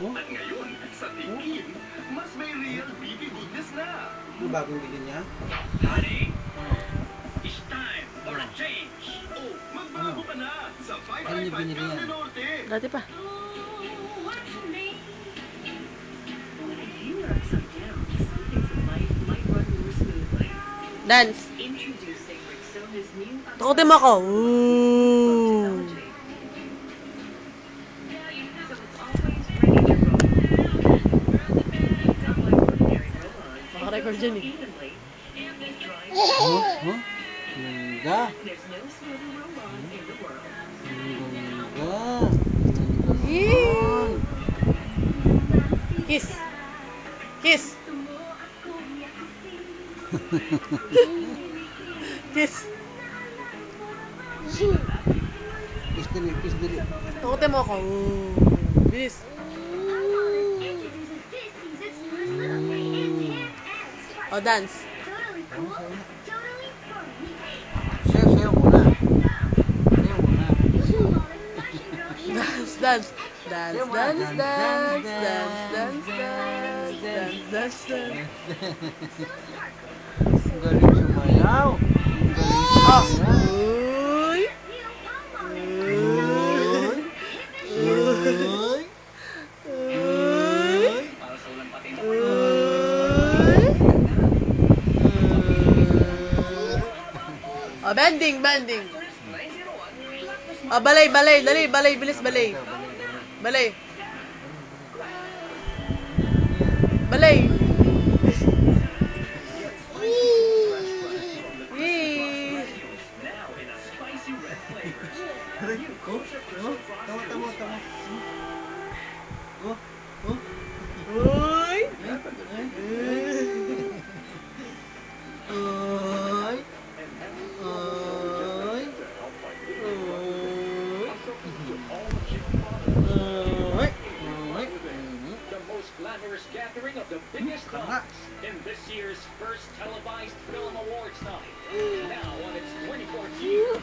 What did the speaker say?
Oh? At ngayon, sa tingin, mas may real baby goodness na. Ano bagong bilhin niya? Honey, it's time for a change. Oh, magbago ka na sa Ano niya 555 binili Carne yan? Norte. Dati pa. If you are upside down, some things in life might run more smoothly. Dance. Introducing Rexona's new Takutin mo ako. technology. So it's always ready to roll. Not like ordinary roll-ons. It Makarecord goes dyan out eh. evenly. It dries Oh? Oh? Ganda. There's no smoother roll-on in the world. Ganda. Yee! Kiss. Kiss. Kiss. Kiss dali, kiss dali. Takutin mo ako. Bilis. O, dance. Sayaw muna. Sayaw muna. Dance, dance. Dance, Sayaw muna. dance, dance. Dance, dance, dance. Dance, dance, dance. Ang galing sumayaw. Ang galing Oh. sumayaw. Uy. Uy. Uy. Uy. Para sa ulang pati na Uy. Oh, bending, bending. Oh, balay, balay. Dali, balay, bilis, balay. Balay. Balay. Yee. now in a spicy red flavor. Oh, oh, tama, tama, tama. Oh, oh. Uy. Oy. Oy. Oy. Oy. The most glamorous gathering of the biggest stars in this year's first televised film awards night. Now on its 24th year,